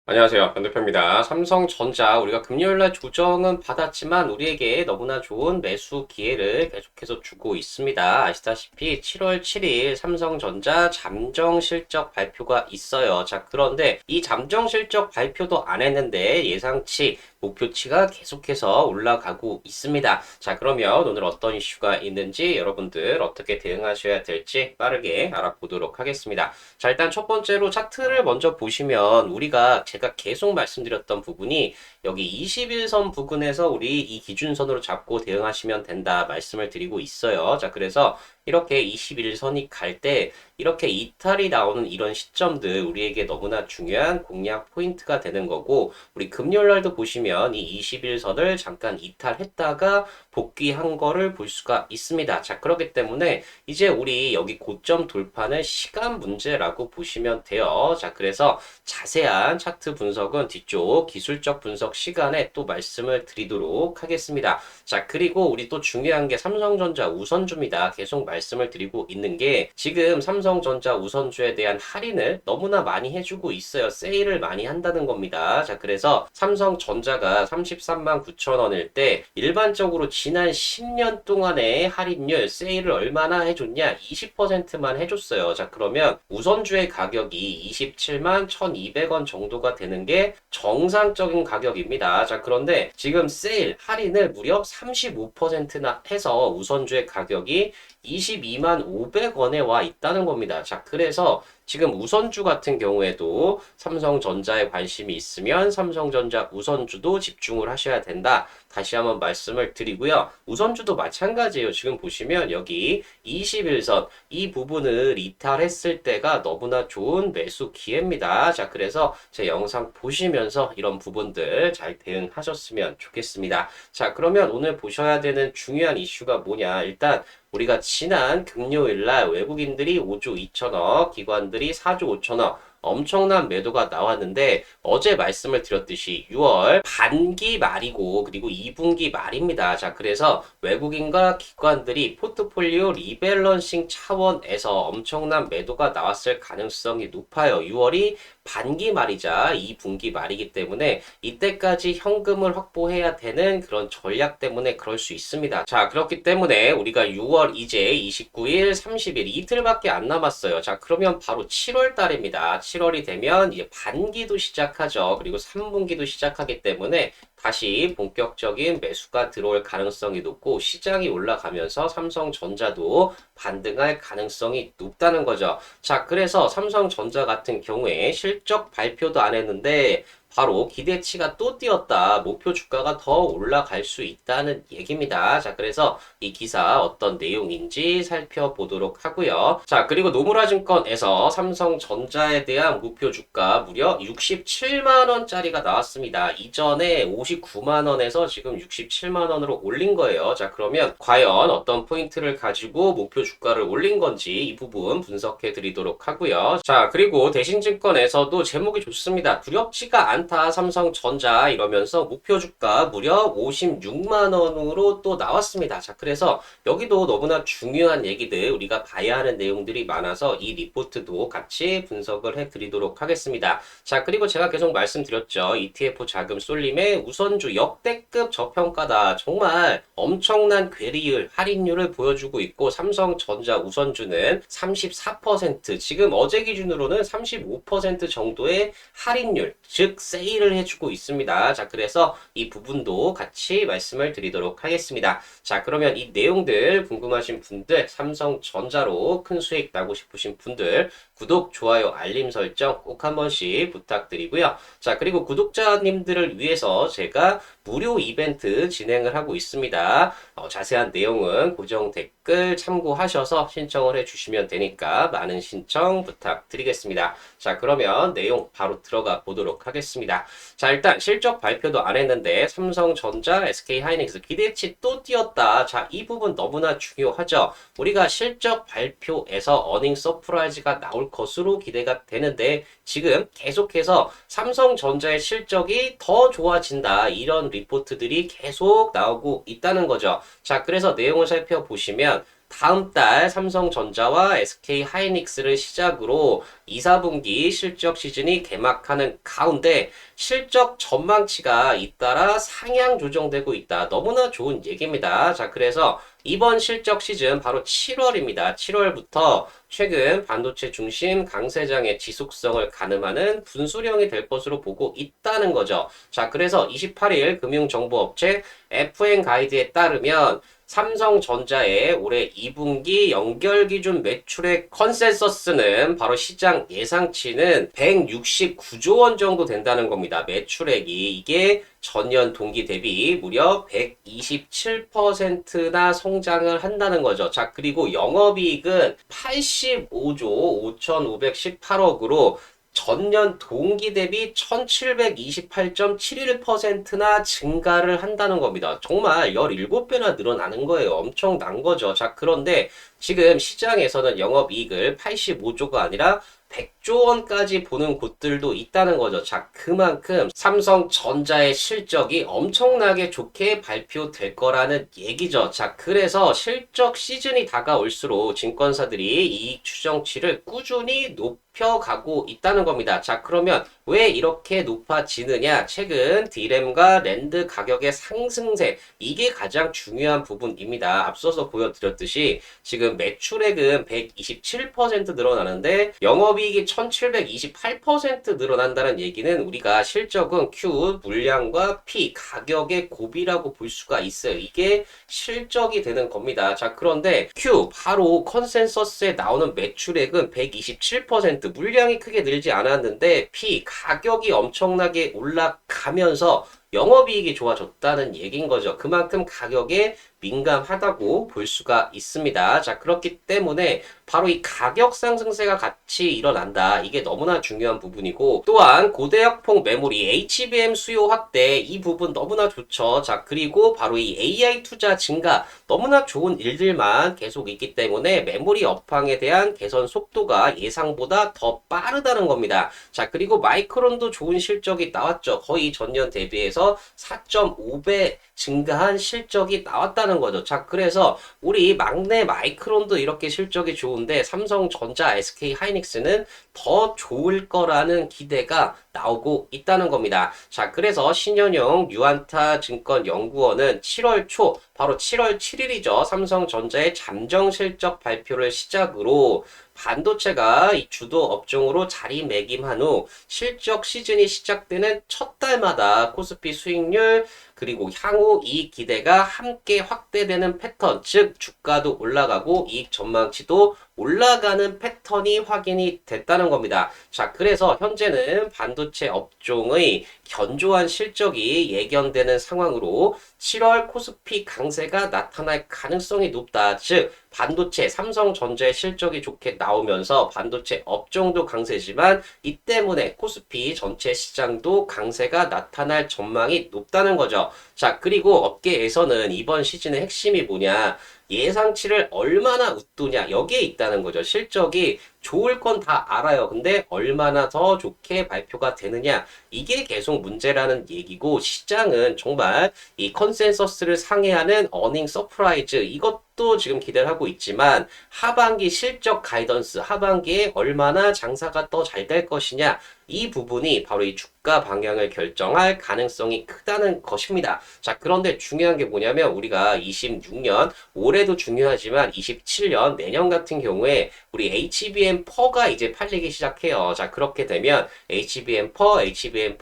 안녕하세요. 변대표입니다. 삼성전자 우리가 금요일날 조정은 받았지만 우리에게 너무나 좋은 매수 기회를 계속해서 주고 있습니다. 아시다시피 7월 7일 삼성전자 잠정 실적 발표가 있어요. 자, 그런데 이 잠정 실적 발표도 안 했는데 예상치 목표치가 계속해서 올라가고 있습니다. 자, 그러면 오늘 어떤 이슈가 있는지 여러분들 어떻게 대응하셔야 될지 빠르게 알아보도록 하겠습니다. 자, 일단 첫 번째로 차트를 먼저 보시면 우리가 제가 계속 말씀드렸던 부분이 여기 21선 부근에서 우리 이 기준선으로 잡고 대응하시면 된다 말씀을 드리고 있어요. 자, 그래서 이렇게 21선이 갈 때 이렇게 이탈이 나오는 이런 시점들 우리에게 너무나 중요한 공략 포인트가 되는 거고, 우리 금요일 날도 보시면 이 21선을 잠깐 이탈했다가 복귀한 거를 볼 수가 있습니다. 자, 그렇기 때문에 이제 우리 여기 고점 돌파는 시간 문제라고 보시면 돼요. 자, 그래서 자세한 차트 분석은 뒤쪽 기술적 분석 시간에 또 말씀을 드리도록 하겠습니다. 자, 그리고 우리 또 중요한 게 삼성전자 우선주입니다. 계속 말씀을 드리고 있는 게 지금 삼성전자 우선주에 대한 할인을 너무나 많이 해주고 있어요. 세일을 많이 한다는 겁니다. 자, 그래서 삼성전자가 33만 9천 원일 때 일반적으로 지난 10년 동안의 할인율 세일을 얼마나 해줬냐? 20%만 해줬어요. 자, 그러면 우선주의 가격이 27만 1,200원 정도가 되는 게 정상적인 가격입니다. 자, 그런데 지금 세일 할인을 무려 35%나 해서 우선주의 가격이 22만 500원에 와 있다는 겁니다. 자, 그래서 지금 우선주 같은 경우에도 삼성전자에 관심이 있으면 삼성전자 우선주도 집중을 하셔야 된다. 다시 한번 말씀을 드리고요. 우선주도 마찬가지예요. 지금 보시면 여기 21선 이 부분을 이탈했을 때가 너무나 좋은 매수 기회입니다. 자, 그래서 제 영상 보시면서 이런 부분들 잘 대응하셨으면 좋겠습니다. 자, 그러면 오늘 보셔야 되는 중요한 이슈가 뭐냐? 일단 우리가 지난 금요일 날 외국인들이 5조 2천억, 기관들이 4조 5천억 엄청난 매도가 나왔는데 어제 말씀을 드렸듯이 6월 반기 말이고 그리고 2분기 말입니다. 자, 그래서 외국인과 기관들이 포트폴리오 리밸런싱 차원에서 엄청난 매도가 나왔을 가능성이 높아요. 6월이 반기 말이자 2분기 말이기 때문에 이때까지 현금을 확보해야 되는 그런 전략 때문에 그럴 수 있습니다. 자, 그렇기 때문에 우리가 6월 이제 29일, 30일 이틀밖에 안 남았어요. 자, 그러면 바로 7월 달입니다. 7월이 되면 이제 반기도 시작하죠. 그리고 3분기도 시작하기 때문에 다시 본격적인 매수가 들어올 가능성이 높고 시장이 올라가면서 삼성전자도 반등할 가능성이 높다는 거죠. 자, 그래서 삼성전자 같은 경우에 실적 발표도 안 했는데 바로 기대치가 또 뛰었다. 목표 주가가 더 올라갈 수 있다는 얘기입니다. 자, 그래서 이 기사 어떤 내용인지 살펴보도록 하고요. 자, 그리고 노무라증권에서 삼성전자에 대한 목표 주가 무려 67만 원짜리가 나왔습니다. 이전에 59만 원에서 지금 67만 원으로 올린 거예요. 자, 그러면 과연 어떤 포인트를 가지고 목표 주가를 올린 건지 이 부분 분석해 드리도록 하고요. 자, 그리고 대신증권에서도 제목이 좋습니다. 두렵지가 않다 삼성전자 이러면서 목표 주가 무려 56만 원으로 또 나왔습니다. 자, 그래서 여기도 너무나 중요한 얘기들 우리가 봐야 하는 내용들이 많아서 이 리포트도 같이 분석을 해 드리도록 하겠습니다. 자, 그리고 제가 계속 말씀드렸죠. ETF 자금 쏠림의 우선주 역대급 저평가다. 정말 엄청난 괴리율, 할인율을 보여주고 있고 삼성전자 우선주는 34%, 지금 어제 기준으로는 35% 정도의 할인율, 즉 세일을 해주고 있습니다. 자, 그래서 이 부분도 같이 말씀을 드리도록 하겠습니다. 자, 그러면 이 내용들 궁금하신 분들, 삼성전자로 큰 수익 나고 싶으신 분들 구독, 좋아요, 알림 설정 꼭 한 번씩 부탁드리고요. 자, 그리고 구독자님들을 위해서 제가 무료 이벤트 진행을 하고 있습니다. 자세한 내용은 고정 댓글 참고하셔서 신청을 해주시면 되니까 많은 신청 부탁드리겠습니다. 자, 그러면 내용 바로 들어가 보도록 하겠습니다. 자, 일단 실적 발표도 안 했는데 삼성전자, SK하이닉스 기대치 또 뛰었다. 자, 이 부분 너무나 중요하죠. 우리가 실적 발표에서 어닝 서프라이즈가 나올 것으로 기대가 되는데 지금 계속해서 삼성전자의 실적이 더 좋아진다. 이런 리포트들이 계속 나오고 있다는 거죠. 자, 그래서 내용을 살펴보시면 다음 달 삼성전자와 SK하이닉스를 시작으로 2, 4분기 실적 시즌이 개막하는 가운데 실적 전망치가 잇따라 상향 조정되고 있다. 너무나 좋은 얘기입니다. 자, 그래서 이번 실적 시즌 바로 7월입니다. 7월부터 최근 반도체 중심 강세장의 지속성을 가늠하는 분수령이 될 것으로 보고 있다는 거죠. 자, 그래서 28일 금융정보업체 FN 가이드에 따르면 삼성전자의 올해 2분기 연결기준 매출액 컨센서스는 바로 시장 예상치는 169조 원 정도 된다는 겁니다. 매출액이 이게 전년 동기 대비 무려 127%나 성장을 한다는 거죠. 자, 그리고 영업이익은 85조 5,518억으로 전년 동기 대비 1728.71%나 증가를 한다는 겁니다. 정말 17배나 늘어나는 거예요. 엄청난 거죠. 자, 그런데 지금 시장에서는 영업이익을 85조가 아니라 100조 원까지 보는 곳들도 있다는 거죠. 자, 그만큼 삼성전자의 실적이 엄청나게 좋게 발표될 거라는 얘기죠. 자, 그래서 실적 시즌이 다가올수록 증권사들이 이익 추정치를 꾸준히 높여가고 있다는 겁니다. 자, 그러면 왜 이렇게 높아지느냐? 최근 D램과 랜드 가격의 상승세, 이게 가장 중요한 부분입니다. 앞서서 보여드렸듯이 지금 매출액은 127% 늘어나는데 영업이익이 1728% 늘어난다는 얘기는 우리가 실적은 Q, 물량과 P, 가격의 곱이라고 볼 수가 있어요. 이게 실적이 되는 겁니다. 자, 그런데 Q, 바로 컨센서스에 나오는 매출액은 127%, 물량이 크게 늘지 않았는데 P, 가격이 엄청나게 올라가면서 영업이익이 좋아졌다는 얘기인 거죠. 그만큼 가격에 민감하다고 볼 수가 있습니다. 자, 그렇기 때문에 바로 이 가격 상승세가 같이 일어난다. 이게 너무나 중요한 부분이고, 또한 고대역폭 메모리 HBM 수요 확대, 이 부분 너무나 좋죠. 자, 그리고 바로 이 AI 투자 증가, 너무나 좋은 일들만 계속 있기 때문에 메모리 업황에 대한 개선 속도가 예상보다 더 빠르다는 겁니다. 자, 그리고 마이크론도 좋은 실적이 나왔죠. 거의 전년 대비해서 4.5배 증가한 실적이 나왔다는 거죠. 자, 그래서 우리 막내 마이크론도 이렇게 실적이 좋은데 삼성전자, SK하이닉스는 더 좋을 거라는 기대가 나오고 있다는 겁니다. 자, 그래서 신현용 유안타 증권연구원은 7월 초, 바로 7월 7일이죠. 삼성전자의 잠정 실적 발표를 시작으로 반도체가 이 주도 업종으로 자리매김한 후 실적 시즌이 시작되는 첫 달마다 코스피 수익률 그리고 향후 이익 기대가 함께 확대되는 패턴, 즉 주가도 올라가고 이익 전망치도 올라가는 패턴이 확인이 됐다는 겁니다. 자, 그래서 현재는 반도체 업종의 견조한 실적이 예견되는 상황으로 7월 코스피 강세가 나타날 가능성이 높다. 즉 반도체 삼성전자의 실적이 좋게 나오면서 반도체 업종도 강세지만 이 때문에 코스피 전체 시장도 강세가 나타날 전망이 높다는 거죠. 자, 그리고 업계에서는 이번 시즌의 핵심이 뭐냐? 예상치를 얼마나 웃도냐, 여기에 있다는 거죠. 실적이 좋을 건 다 알아요. 근데 얼마나 더 좋게 발표가 되느냐, 이게 계속 문제라는 얘기고, 시장은 정말 이 컨센서스를 상회하는 어닝 서프라이즈, 이것도 지금 기대를 하고 있지만 하반기 실적 가이던스, 하반기에 얼마나 장사가 더 잘 될 것이냐, 이 부분이 바로 이 주가 방향을 결정할 가능성이 크다는 것입니다. 자, 그런데 중요한 게 뭐냐면 우리가 26년, 올해도 중요하지만 27년, 내년 같은 경우에 우리 HBM4가 이제 팔리기 시작해요. 자, 그렇게 되면 HBM4,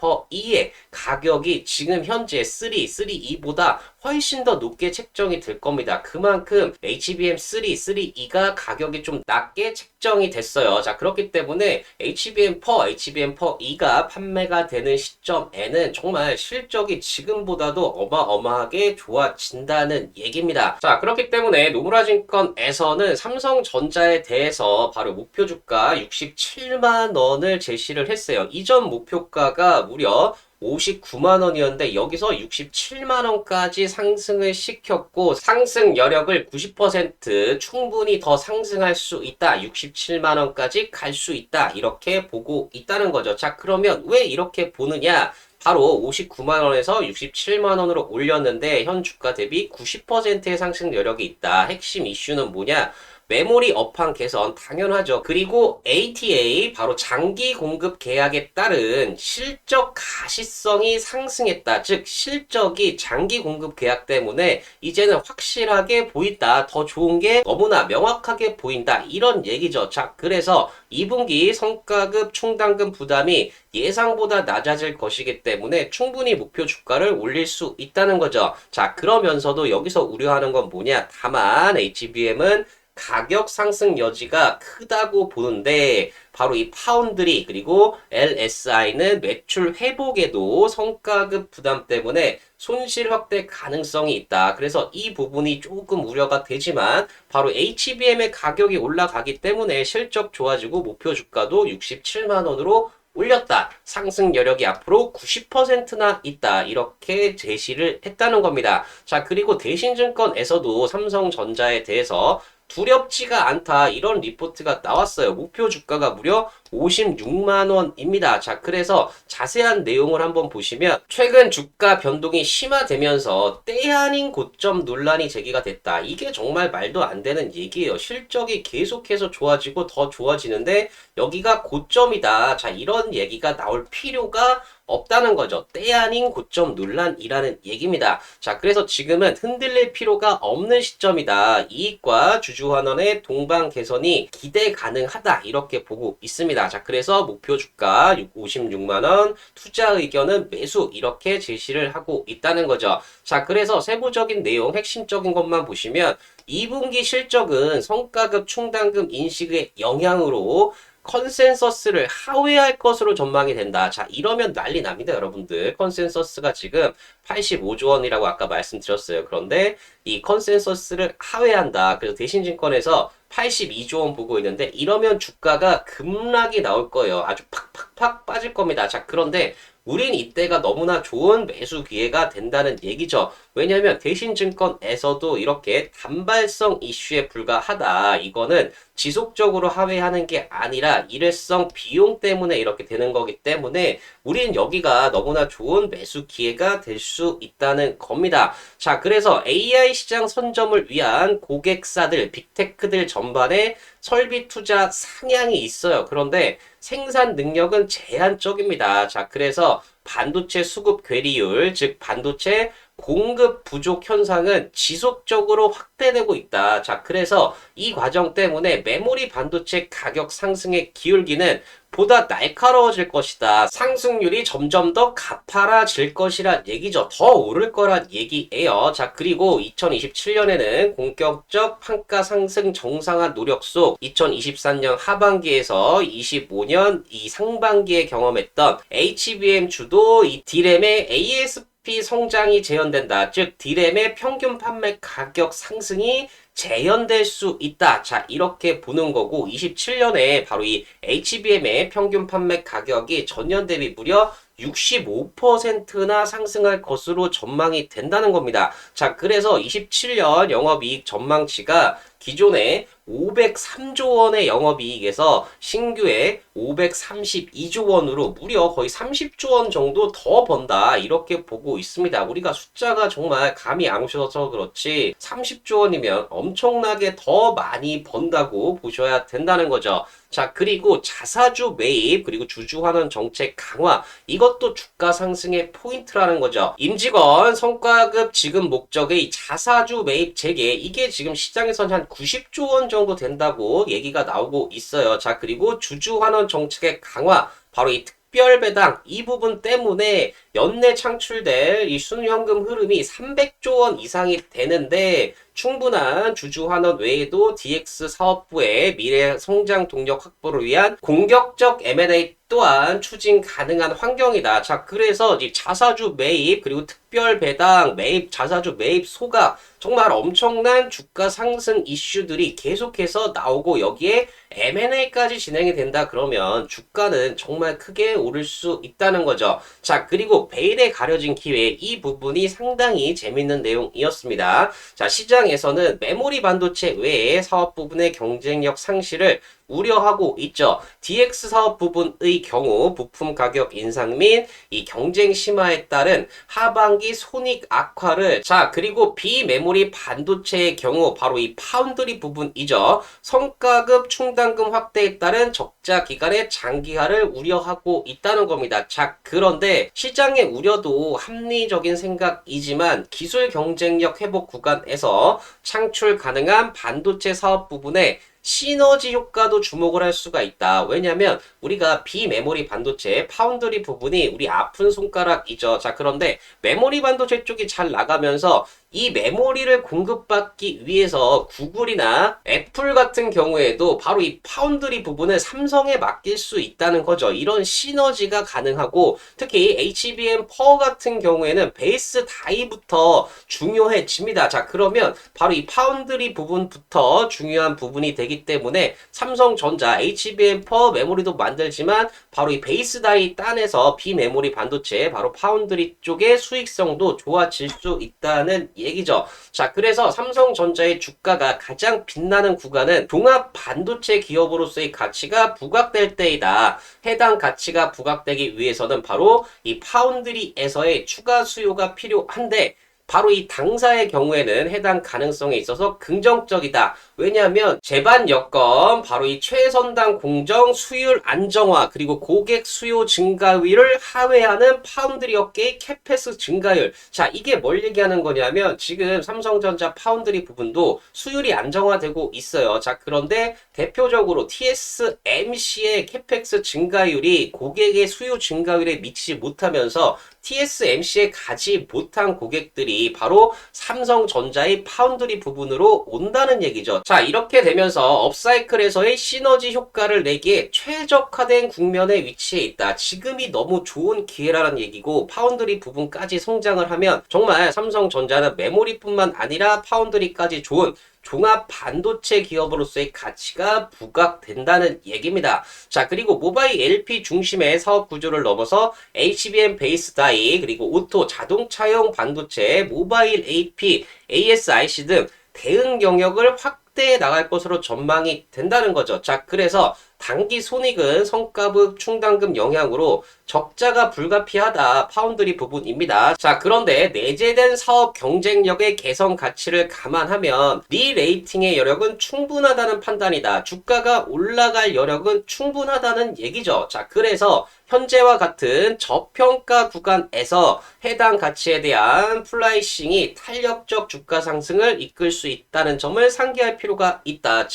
HBM4E의 가격이 지금 현재 3E보다 훨씬 더 높게 책정이 될 겁니다. 그만큼 HBM3, 3E가 가격이 좀 낮게 책정이 됐어요. 자, 그렇기 때문에 HBM4, HBM4E가 판매가 되는 시점에는 정말 실적이 지금보다도 어마어마하게 좋아진다는 얘기입니다. 자, 그렇기 때문에 노무라증권에서는 삼성전자에 대해서 바로 목표 주가 67만 원을 제시를 했어요. 이전 목표가가 무려 59만 원이었는데 여기서 67만 원까지 상승을 시켰고, 상승 여력을 90% 충분히 더 상승할 수 있다. 67만 원까지 갈 수 있다. 이렇게 보고 있다는 거죠. 자, 그러면 왜 이렇게 보느냐? 바로 59만 원에서 67만 원으로 올렸는데 현 주가 대비 90%의 상승 여력이 있다. 핵심 이슈는 뭐냐? 메모리 업황 개선 당연하죠. 그리고 ATA 바로 장기 공급 계약에 따른 실적 가시성이 상승했다. 즉 실적이 장기 공급 계약 때문에 이제는 확실하게 보인다. 더 좋은 게 너무나 명확하게 보인다. 이런 얘기죠. 자, 그래서 2분기 성과급 충당금 부담이 예상보다 낮아질 것이기 때문에 충분히 목표 주가를 올릴 수 있다는 거죠. 자, 그러면서도 여기서 우려하는 건 뭐냐? 다만 HBM은 가격 상승 여지가 크다고 보는데 바로 이 파운드리 그리고 LSI는 매출 회복에도 성과급 부담 때문에 손실 확대 가능성이 있다. 그래서 이 부분이 조금 우려가 되지만 바로 HBM의 가격이 올라가기 때문에 실적 좋아지고 목표 주가도 67만 원으로 올렸다. 상승 여력이 앞으로 90%나 있다. 이렇게 제시를 했다는 겁니다. 자, 그리고 대신증권에서도 삼성전자에 대해서 두렵지가 않다. 이런 리포트가 나왔어요. 목표 주가가 무려 56만 원입니다. 자, 그래서 자세한 내용을 한번 보시면 최근 주가 변동이 심화되면서 때 아닌 고점 논란이 제기가 됐다. 이게 정말 말도 안 되는 얘기예요. 실적이 계속해서 좋아지고 더 좋아지는데 여기가 고점이다. 자, 이런 얘기가 나올 필요가 없다는 거죠. 때 아닌 고점 논란이라는 얘기입니다. 자, 그래서 지금은 흔들릴 필요가 없는 시점이다. 이익과 주주환원의 동반 개선이 기대 가능하다. 이렇게 보고 있습니다. 자, 그래서 목표 주가 56만 원, 투자 의견은 매수 이렇게 제시를 하고 있다는 거죠. 자, 그래서 세부적인 내용, 핵심적인 것만 보시면 2분기 실적은 성과급 충당금 인식의 영향으로 컨센서스를 하회할 것으로 전망이 된다. 자, 이러면 난리 납니다, 여러분들. 컨센서스가 지금 85조 원이라고 아까 말씀드렸어요. 그런데 이 컨센서스를 하회한다. 그래서 대신증권에서 82조 원 보고 있는데 이러면 주가가 급락이 나올 거예요. 아주 팍팍팍 빠질 겁니다. 자, 그런데 우린 이때가 너무나 좋은 매수 기회가 된다는 얘기죠. 왜냐하면 대신증권에서도 이렇게 단발성 이슈에 불과하다. 이거는 지속적으로 하회하는 게 아니라 일회성 비용 때문에 이렇게 되는 거기 때문에 우린 여기가 너무나 좋은 매수 기회가 될 수 있다는 겁니다. 자, 그래서 AI 시장 선점을 위한 고객사들, 빅테크들 전반에 설비 투자 상향이 있어요. 그런데 생산 능력은 제한적입니다. 자, 그래서 반도체 수급 괴리율, 즉 반도체 공급 부족 현상은 지속적으로 확대되고 있다. 자, 그래서 이 과정 때문에 메모리 반도체 가격 상승의 기울기는 보다 날카로워질 것이다. 상승률이 점점 더 가파라질 것이란 얘기죠. 더 오를 거란 얘기예요. 자, 그리고 2027년에는 본격적 판가 상승 정상화 노력 속 2023년 하반기에서 25년 이 상반기에 경험했던 HBM 주도 이 D램의 ASP 성장이 재현된다. 즉 D램의 평균 판매 가격 상승이 재현될 수 있다. 자, 이렇게 보는 거고 27년에 바로 이 HBM의 평균 판매 가격이 전년 대비 무려 65%나 상승할 것으로 전망이 된다는 겁니다. 자, 그래서 27년 영업이익 전망치가 기존에 503조 원의 영업이익에서 신규에 532조 원으로 무려 거의 30조 원 정도 더 번다. 이렇게 보고 있습니다. 우리가 숫자가 정말 감이 안 오셔서 그렇지 30조 원이면 엄청나게 더 많이 번다고 보셔야 된다는 거죠. 자, 그리고 자사주 매입 그리고 주주환원 정책 강화 이것도 주가 상승의 포인트라는 거죠. 임직원 성과급 지급 목적의 자사주 매입 재개 이게 지금 시장에서는 한 90조 원 정도 된다고 얘기가 나오고 있어요. 자, 그리고 주주환원 정책의 강화 바로 이 특별 배당 이 부분 때문에 연내 창출될 이 순현금 흐름이 300조 원 이상이 되는데 충분한 주주환원 외에도 DX 사업부의 미래 성장 동력 확보를 위한 공격적 M&A 또한 추진 가능한 환경이다. 자, 그래서 이 자사주 매입 그리고 특별 배당 매입 자사주 매입 소각 정말 엄청난 주가 상승 이슈들이 계속해서 나오고 여기에 M&A까지 진행이 된다 그러면 주가는 정말 크게 오를 수 있다는 거죠. 자, 그리고 베일에 가려진 기회 이 부분이 상당히 재밌는 내용이었습니다. 자, 시장에서는 메모리 반도체 외에 사업 부분의 경쟁력 상실을 우려하고 있죠. DX 사업 부분의 경우 부품 가격 인상 및 이 경쟁 심화에 따른 하반기 손익 악화를 그리고 비메모리 반도체의 경우 바로 이 파운드리 부분이죠. 성과급 충당금 확대에 따른 적자 기간의 장기화를 우려하고 있다는 겁니다. 그런데 시장의 우려도 합리적인 생각이지만 기술 경쟁력 회복 구간에서 창출 가능한 반도체 사업 부분에 시너지 효과도 주목을 할 수가 있다. 왜냐면 우리가 비메모리 반도체 파운드리 부분이 우리 아픈 손가락이죠. 그런데 메모리 반도체 쪽이 잘 나가면서 이 메모리를 공급받기 위해서 구글이나 애플 같은 경우에도 바로 이 파운드리 부분을 삼성에 맡길 수 있다는 거죠. 이런 시너지가 가능하고 특히 HBM 퍼 같은 경우에는 베이스 다이부터 중요해집니다. 그러면 바로 이 파운드리 부분부터 중요한 부분이 되기 때문에 삼성전자 HBM 퍼 메모리도 만들지만 바로 이 베이스 다이 딴에서 비메모리 반도체 바로 파운드리 쪽의 수익성도 좋아질 수 있다는 얘기죠. 그래서 삼성전자의 주가가 가장 빛나는 구간은 종합 반도체 기업으로서의 가치가 부각될 때이다. 해당 가치가 부각되기 위해서는 바로 이 파운드리에서의 추가 수요가 필요한데 바로 이 당사의 경우에는 해당 가능성에 있어서 긍정적이다. 왜냐하면 제반 여건, 바로 이 최선당 공정, 수율 안정화, 그리고 고객 수요 증가율을 하회하는 파운드리 업계의 캐패스 증가율. 이게 뭘 얘기하는 거냐면 지금 삼성전자 파운드리 부분도 수율이 안정화되고 있어요. 그런데 대표적으로 TSMC의 캐펙스 증가율이 고객의 수요 증가율에 미치지 못하면서 TSMC에 가지 못한 고객들이 바로 삼성전자의 파운드리 부분으로 온다는 얘기죠. 이렇게 되면서 업사이클에서의 시너지 효과를 내기에 최적화된 국면에 위치해 있다. 지금이 너무 좋은 기회라는 얘기고 파운드리 부분까지 성장을 하면 정말 삼성전자는 메모리뿐만 아니라 파운드리까지 좋은 종합 반도체 기업으로서의 가치가 부각된다는 얘기입니다. 그리고 모바일 LP 중심의 사업 구조를 넘어서 HBM 베이스 다이, 그리고 오토 자동차용 반도체, 모바일 AP, ASIC 등 대응 영역을 확대해 나갈 것으로 전망이 된다는 거죠. 그래서 단기 손익은 성과급 충당금 영향으로 적자가 불가피하다. 파운드리 부분입니다. 그런데 내재된 사업 경쟁력의 개선 가치를 감안하면 리레이팅의 여력은 충분하다는 판단이다. 주가가 올라갈 여력은 충분하다는 얘기죠. 그래서 현재와 같은 저평가 구간에서 해당 가치에 대한 플라이싱이 탄력적 주가 상승을 이끌 수 있다는 점을 상기할 필요가 있다.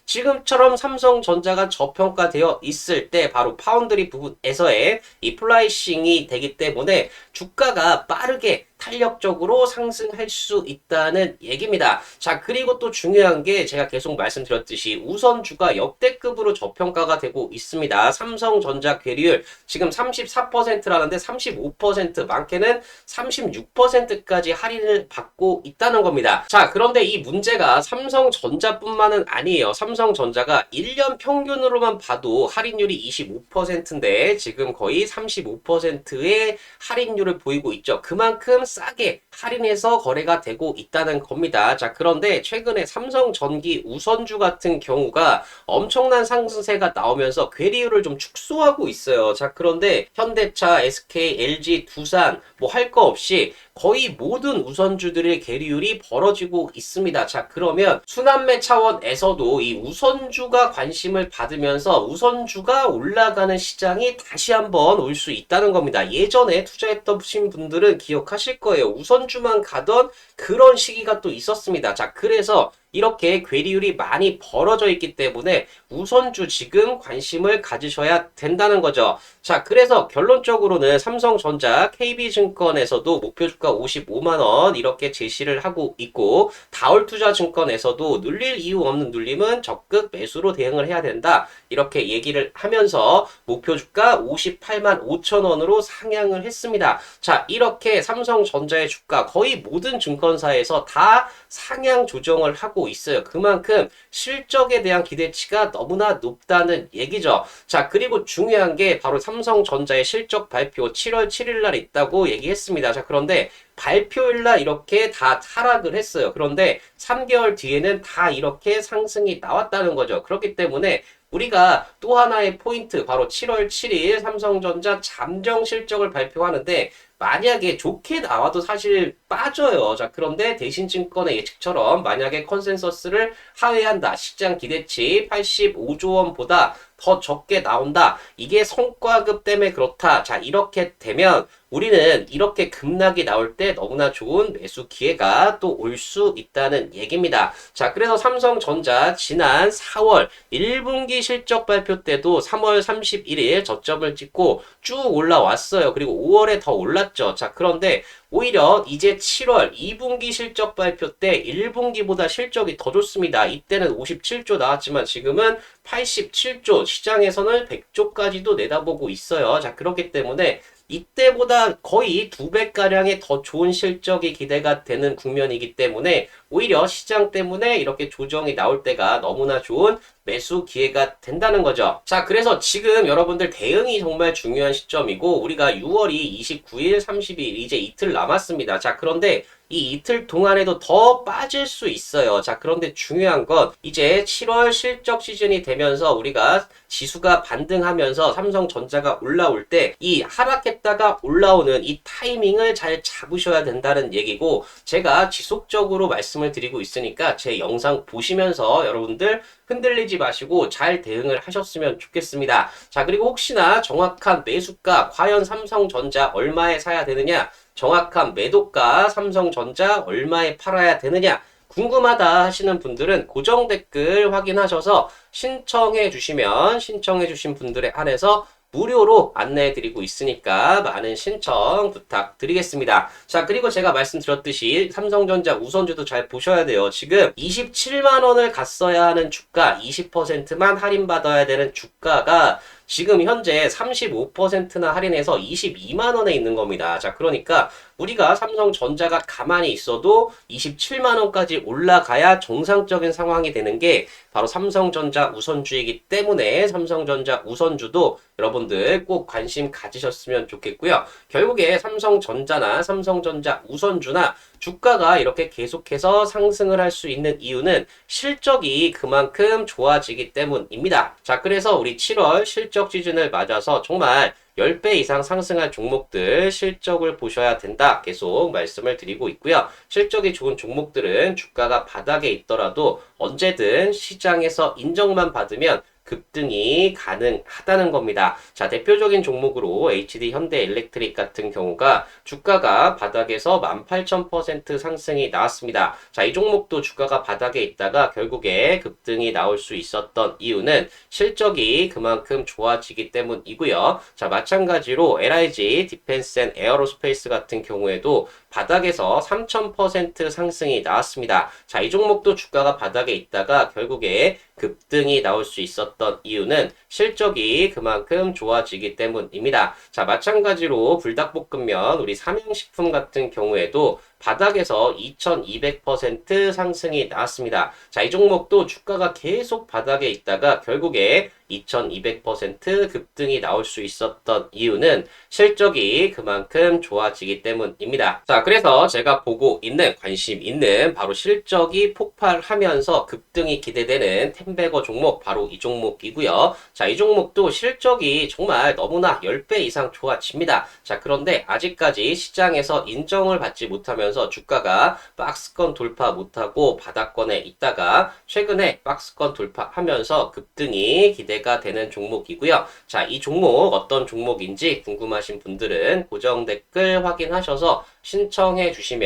지금처럼 삼성전자가 저평가되어 있을 때 바로 파운드리 부분에서의 이 플라이싱이 되기 때문에 주가가 빠르게 탄력적으로 상승할 수 있다는 얘기입니다. 그리고 또 중요한 게 제가 계속 말씀드렸듯이 우선주가 역대급으로 저평가가 되고 있습니다. 삼성전자 괴리율 지금 34%라는데 35%, 많게는 36%까지 할인을 받고 있다는 겁니다. 그런데 이 문제가 삼성전자뿐만은 아니에요. 삼성전자가 1년 평균으로만 봐도 할인율이 25%인데 지금 거의 35%의 할인율을 보이고 있죠. 그만큼 싸게 할인해서 거래가 되고 있다는 겁니다. 그런데 최근에 삼성전기 우선주 같은 경우가 엄청난 상승세가 나오면서 괴리율을 좀 축소하고 있어요. 그런데 현대차, SK, LG, 두산 뭐 할 거 없이 거의 모든 우선주들의 괴리율이 벌어지고 있습니다. 그러면 순환매 차원에서도 이 우선주가 관심을 받으면서 우선주가 올라가는 시장이 다시 한번 올 수 있다는 겁니다. 예전에 투자했던 분들은 기억하실 거예요. 우선주만 가던 그런 시기가 또 있었습니다. 그래서 이렇게 괴리율이 많이 벌어져 있기 때문에 우선주 지금 관심을 가지셔야 된다는 거죠. 그래서 결론적으로는 삼성전자, KB증권에서도 목표주가 55만원 이렇게 제시를 하고 있고 다올투자증권에서도 눌릴 이유 없는 눌림은 적극 매수로 대응을 해야 된다. 이렇게 얘기를 하면서 목표주가 58만 5천원으로 상향을 했습니다. 이렇게 삼성전자의 주가 거의 모든 증권사에서 다 상향 조정을 하고 있어요. 그만큼 실적에 대한 기대치가 너무나 높다는 얘기죠. 그리고 중요한 게 바로 삼성전자의 실적 발표 7월 7일 날 있다고 얘기했습니다. 그런데 발표일 날 이렇게 다 하락을 했어요. 그런데 3개월 뒤에는 다 이렇게 상승이 나왔다는 거죠. 그렇기 때문에 우리가 또 하나의 포인트, 바로 7월 7일 삼성전자 잠정 실적을 발표하는데, 만약에 좋게 나와도 사실 빠져요. 자, 그런데 대신증권의 예측처럼 만약에 컨센서스를 하회한다. 시장 기대치 85조 원보다 더 적게 나온다. 이게 성과급 때문에 그렇다. 자, 이렇게 되면 우리는 이렇게 급락이 나올 때 너무나 좋은 매수 기회가 또 올 수 있다는 얘기입니다. 자, 그래서 삼성전자 지난 4월 1분기 실적 발표 때도 3월 31일 저점을 찍고 쭉 올라왔어요. 그리고 5월에 더 올랐죠. 자, 그런데 오히려 이제 7월 2분기 실적 발표 때 1분기보다 실적이 더 좋습니다. 이때는 57조 나왔지만 지금은 87조, 시장에서는 100조까지도 내다보고 있어요. 자, 그렇기 때문에 이때보다 거의 2배가량의 더 좋은 실적이 기대가 되는 국면이기 때문에 오히려 시장 때문에 이렇게 조정이 나올 때가 너무나 좋은 매수 기회가 된다는 거죠. 자, 그래서 지금 여러분들 대응이 정말 중요한 시점이고, 우리가 6월이 29일, 30일 이제 이틀 남았습니다. 자, 그런데 이 이틀 동안에도 더 빠질 수 있어요. 자, 그런데 중요한 건 이제 7월 실적 시즌이 되면서 우리가 지수가 반등하면서 삼성전자가 올라올 때 이 하락했다가 올라오는 이 타이밍을 잘 잡으셔야 된다는 얘기고, 제가 지속적으로 말씀을 드리고 있으니까 제 영상 보시면서 여러분들 흔들리지 마시고 잘 대응을 하셨으면 좋겠습니다. 자, 그리고 혹시나 정확한 매수가, 과연 삼성전자 얼마에 사야 되느냐, 정확한 매도가 삼성전자 얼마에 팔아야 되느냐 궁금하다 하시는 분들은 고정 댓글 확인하셔서 신청해 주신 분들에 한해서 무료로 안내해 드리고 있으니까 많은 신청 부탁드리겠습니다. 자, 그리고 제가 말씀드렸듯이 삼성전자 우선주도 잘 보셔야 돼요. 지금 27만 원을 갔어야 하는 주가, 20%만 할인받아야 되는 주가가 지금 현재 35%나 할인해서 22만 원에 있는 겁니다. 자, 그러니까 우리가 삼성전자가 가만히 있어도 27만 원까지 올라가야 정상적인 상황이 되는 게 바로 삼성전자 우선주이기 때문에 삼성전자 우선주도 여러분들 꼭 관심 가지셨으면 좋겠고요. 결국에 삼성전자나 삼성전자 우선주나 주가가 이렇게 계속해서 상승을 할 수 있는 이유는 실적이 그만큼 좋아지기 때문입니다. 자, 그래서 우리 7월 실적 시즌을 맞아서 정말 10배 이상 상승할 종목들 실적을 보셔야 된다. 계속 말씀을 드리고 있고요. 실적이 좋은 종목들은 주가가 바닥에 있더라도 언제든 시장에서 인정만 받으면 급등이 가능하다는 겁니다. 자, 대표적인 종목으로 HD 현대엘렉트릭 같은 경우가 주가가 바닥에서 18,000% 상승이 나왔습니다. 자, 이 종목도 주가가 바닥에 있다가 결국에 급등이 나올 수 있었던 이유는 실적이 그만큼 좋아지기 때문이고요. 자, 마찬가지로 LIG 디펜스 앤 에어로스페이스 같은 경우에도 바닥에서 3000% 상승이 나왔습니다. 자, 이 종목도 주가가 바닥에 있다가 결국에 급등이 나올 수 있었던 이유는 실적이 그만큼 좋아지기 때문입니다. 자, 마찬가지로 불닭볶음면 우리 삼양식품 같은 경우에도 바닥에서 2200% 상승이 나왔습니다. 자, 이 종목도 주가가 계속 바닥에 있다가 결국에 2200% 급등이 나올 수 있었던 이유는 실적이 그만큼 좋아지기 때문입니다. 자, 그래서 제가 보고 있는, 관심 있는 바로 실적이 폭발하면서 급등이 기대되는 템베거 종목, 바로 이 종목이고요. 자, 이 종목도 실적이 정말 너무나 10배 이상 좋아집니다. 자, 그런데 아직까지 시장에서 인정을 받지 못하면서 주가가 박스권 돌파 못하고 바닥권에 있다가 최근에 박스권 돌파하면서 급등이 기대가 되는 종목이고요. 자, 이 종목 어떤 종목인지 궁금하신 분들은 고정 댓글 확인하셔서 신청해 주신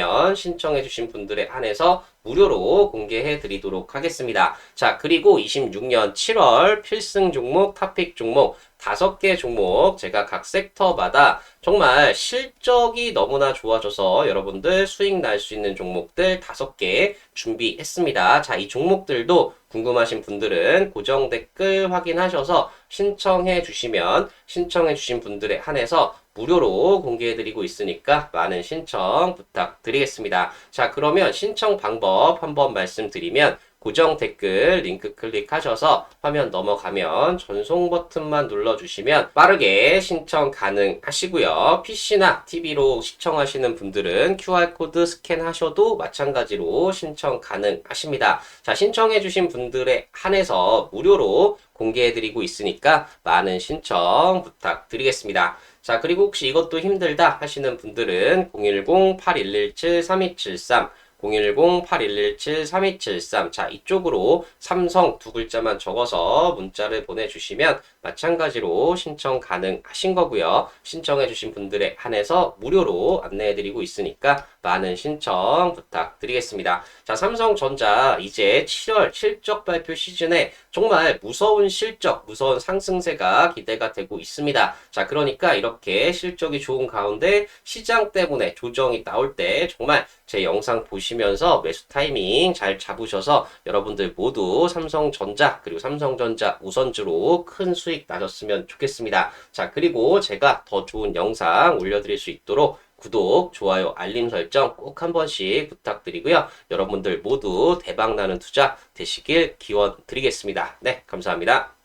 분들에 한해서 무료로 공개해 드리도록 하겠습니다. 자, 그리고 26년 7월 필승 종목, 탑픽 종목 5개 종목 제가 각 섹터마다 정말 실적이 너무나 좋아져서 여러분들 수익 날 수 있는 종목들 5개 준비했습니다. 자, 이 종목들도 궁금하신 분들은 고정 댓글 확인하셔서 신청해 주신 분들에 한해서 무료로 공개해드리고 있으니까 많은 신청 부탁드리겠습니다. 자, 그러면 신청 방법 한번 말씀드리면 고정 댓글 링크 클릭하셔서 화면 넘어가면 전송 버튼만 눌러주시면 빠르게 신청 가능하시고요. PC나 TV로 시청하시는 분들은 QR코드 스캔하셔도 마찬가지로 신청 가능하십니다. 자, 신청해주신 분들에 한해서 무료로 공개해드리고 있으니까 많은 신청 부탁드리겠습니다. 자, 그리고 혹시 이것도 힘들다 하시는 분들은 010-8117-3273 010-8117-3273 자, 이쪽으로 삼성 두 글자만 적어서 문자를 보내주시면 마찬가지로 신청 가능하신 거고요. 신청해주신 분들에 한해서 무료로 안내해드리고 있으니까 많은 신청 부탁드리겠습니다. 자, 삼성전자 이제 7월 실적 발표 시즌에 정말 무서운 실적, 무서운 상승세가 기대가 되고 있습니다. 자, 그러니까 이렇게 실적이 좋은 가운데 시장 때문에 조정이 나올 때 정말 제 영상 보시면서 매수 타이밍 잘 잡으셔서 여러분들 모두 삼성전자 그리고 삼성전자 우선주로 큰 수익 나셨으면 좋겠습니다. 자, 그리고 제가 더 좋은 영상 올려드릴 수 있도록 구독, 좋아요, 알림 설정 꼭 한 번씩 부탁드리고요. 여러분들 모두 대박나는 투자 되시길 기원 드리겠습니다. 네, 감사합니다.